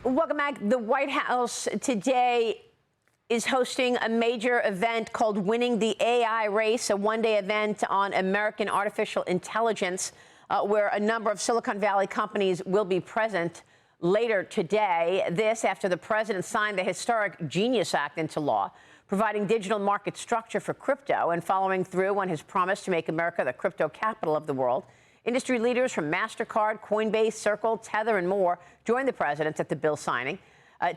Welcome back. The White House today is hosting a major event called Winning the AI Race, a one-day event on American artificial intelligence, where a number of Silicon Valley companies will be present later today. This after the president signed the historic Genius Act into law, providing digital market structure for crypto and following through on his promise to make America the crypto capital of the world. Industry leaders from MasterCard, Coinbase, Circle, Tether, and more joined the president at the bill signing.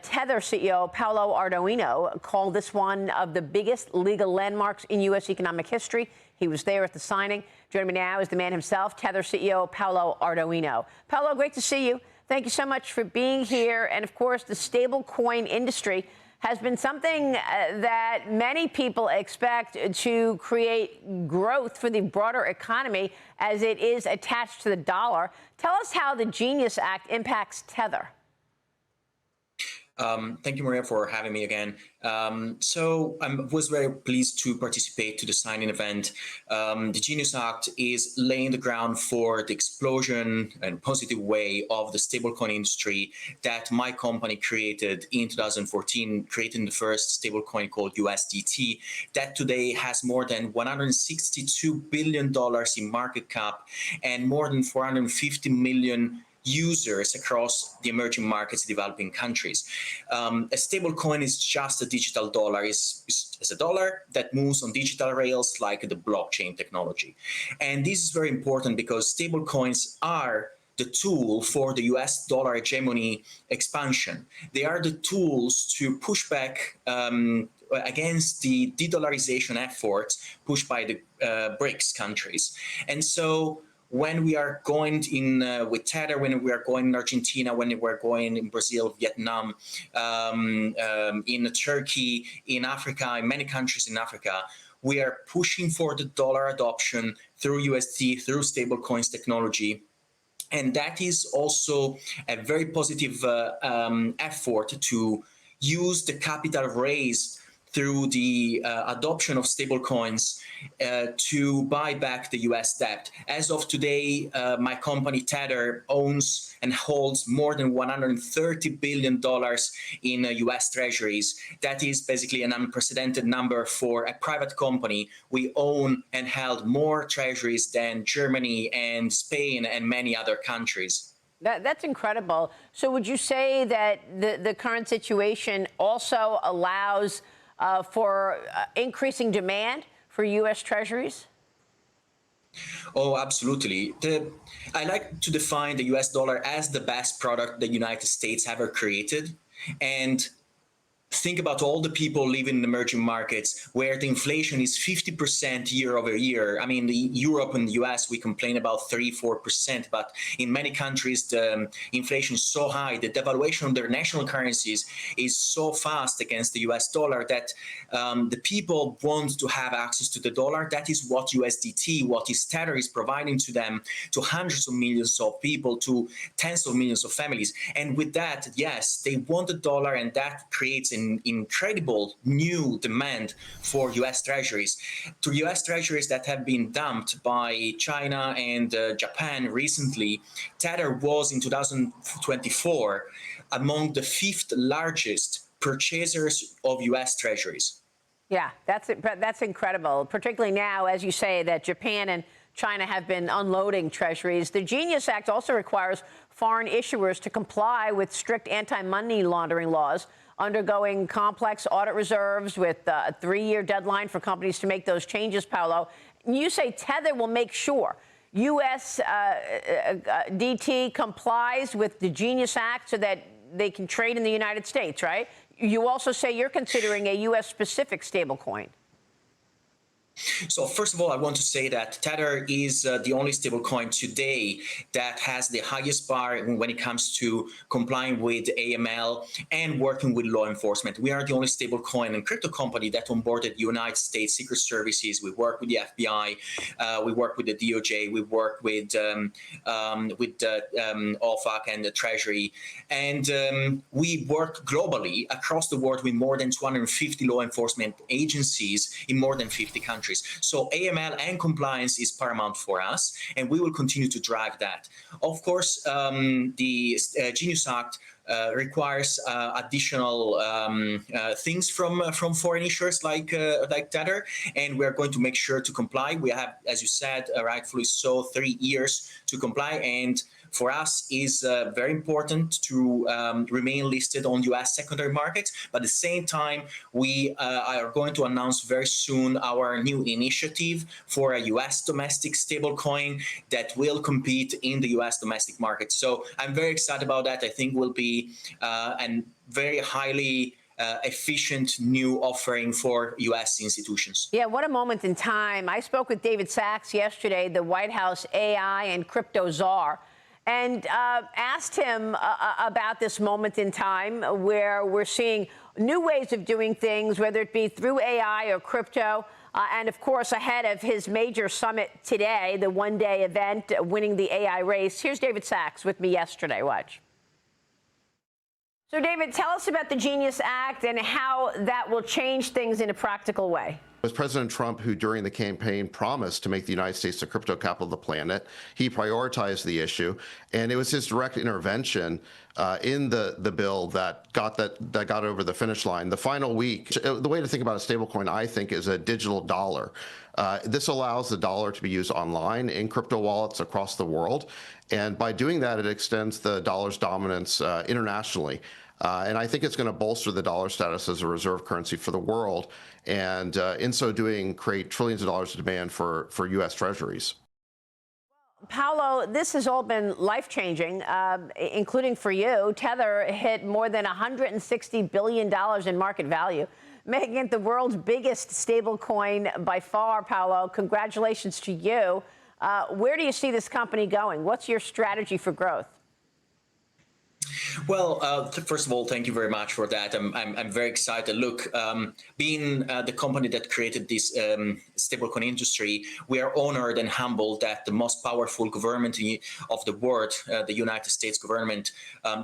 Tether CEO Paolo Ardoino called this one of the biggest legal landmarks in U.S. economic history. He was there at the signing. Joining me now is the man himself, Tether CEO Paolo Ardoino. Paolo, great to see you. Thank you so much for being here. And, of course, the stablecoin industry has been something that many people expect to create growth for the broader economy as it is attached to the dollar. Tell us how the Genius Act impacts Tether. Thank you, Maria, for having me again. So I was very pleased to participate to the signing event. The Genius Act is laying the ground for the explosion and positive way of the stablecoin industry that my company created in 2014, creating the first stablecoin called USDT, that today has more than $162 billion in market cap and more than 450 million users across the emerging markets, developing countries. A stablecoin is just a digital dollar. It's a dollar that moves on digital rails like the blockchain technology. And this is very important because stablecoins are the tool for the US dollar hegemony expansion. They are the tools to push back against the de-dollarization efforts pushed by the BRICS countries. And so when we are going in with Tether, when we are going in Argentina, when we're going in Brazil, Vietnam, in Turkey, in Africa, in many countries in Africa, we are pushing for the dollar adoption through USD, through stablecoins technology. And that is also a very positive effort to use the capital raised through the adoption of stablecoins to buy back the US debt. As of today, my company Tether owns and holds more than $130 billion in US treasuries. That is basically an unprecedented number for a private company. We own and held more treasuries than Germany and Spain and many other countries. That's incredible. So would you say that the current situation also allows for increasing demand for U.S. treasuries? Oh, absolutely. I like to define the US dollar as the best product the United States ever created. And think about all the people living in emerging markets where the inflation is 50% year over year. I mean, in Europe and the US, we complain about 3-4%, but in many countries, the inflation is so high, the devaluation of their national currencies is so fast against the US dollar that the people want to have access to the dollar. That is what USDT, what Tether is providing to them, to hundreds of millions of people, to tens of millions of families. And with that, yes, they want the dollar, and that creates an incredible new demand for US treasuries. To US treasuries that have been dumped by China and Japan recently, Tether was in 2024 among the 5th largest purchasers of US treasuries. Yeah, that's incredible, particularly now, as you say, that Japan and China have been unloading treasuries. The Genius Act also requires foreign issuers to comply with strict anti-money laundering laws, undergoing complex audit reserves with a 3-year deadline for companies to make those changes, Paolo. You say Tether will make sure U.S. DT complies with the Genius Act so that they can trade in the United States, right? You also say you're considering a U.S.-specific stablecoin. So first of all, I want to say that Tether is the only stablecoin today that has the highest bar when it comes to complying with AML and working with law enforcement. We are the only stablecoin and crypto company that onboarded United States Secret Services. We work with the FBI, we work with the DOJ, we work with OFAC and the Treasury, and we work globally across the world with more than 250 law enforcement agencies in more than 50 countries. countries. So AML and compliance is paramount for us, and we will continue to drive that. Of course, the Genius Act requires additional things from foreign issuers like Tether, and we're going to make sure to comply. We have, as you said, rightfully so, 3 years to comply, and for us is very important to remain listed on US secondary markets. But at the same time, we are going to announce very soon our new initiative for a US domestic stablecoin that will compete in the US domestic market. So I'm very excited about that. I think will be a very highly efficient new offering for U.S. institutions. Yeah, what a moment in time. I spoke with David Sachs yesterday, the White House AI and crypto czar, and asked him about this moment in time where we're seeing new ways of doing things, whether it be through AI or crypto. And of course, ahead of his major summit today, the one-day event, Winning the AI Race. Here's David Sachs with me yesterday. Watch. So, David, tell us about the Genius Act and how that will change things in a practical way. It was President Trump who, during the campaign, promised to make the United States the crypto capital of the planet. He prioritized the issue, and it was his direct intervention in the bill that got over the finish line. The final week, the way to think about a stablecoin, I think, is a digital dollar. This allows the dollar to be used online in crypto wallets across the world, and by doing that, it extends the dollar's dominance internationally. And I think it's going to bolster the dollar status as a reserve currency for the world, and in so doing, create trillions of dollars of demand for U.S. treasuries. Paolo, this has all been life-changing, including for you. Tether hit more than $160 billion in market value, making it the world's biggest stablecoin by far. Paolo, congratulations to you. Where do you see this company going? What's your strategy for growth? Well, first of all, thank you very much for that. I'm very excited. Look, being the company that created this stablecoin industry, we are honored and humbled that the most powerful government of the world, the United States government,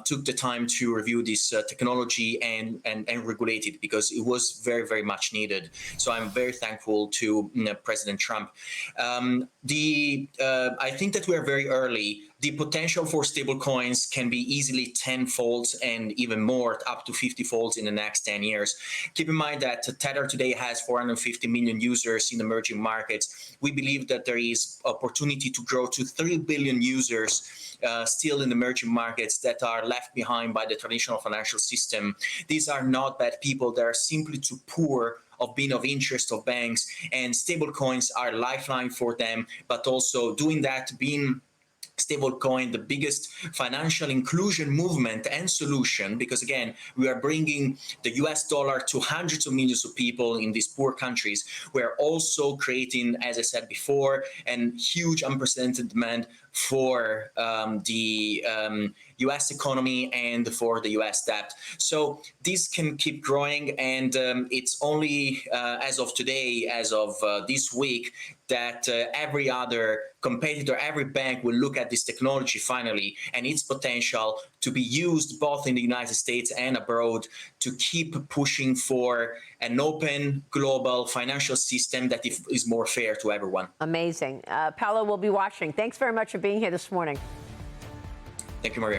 took the time to review this technology and regulate it, because it was very, very much needed. So I'm very thankful to President Trump. I think that we are very early. The potential for stablecoins can be easily 10-fold and even more, up to 50-fold in the next 10 years. Keep in mind that Tether today has 450 million users in emerging markets. We believe that there is opportunity to grow to 3 billion users still in emerging markets that are left behind by the traditional financial system. These are not bad people. They are simply too poor of being of interest of banks, and stablecoins are a lifeline for them, but also doing that, being stablecoin the biggest financial inclusion movement and solution, because again, we are bringing the US dollar to hundreds of millions of people in these poor countries. We are also creating, as I said before, a huge unprecedented demand for the US economy and for the US debt. So this can keep growing, and it's only as of today, as of this week, that every other competitor, every bank will look at this technology finally and its potential to be used both in the United States and abroad to keep pushing for an open global financial system that is more fair to everyone. Amazing. Paolo, we'll be watching. Thanks very much for being here this morning. Thank you, Maria.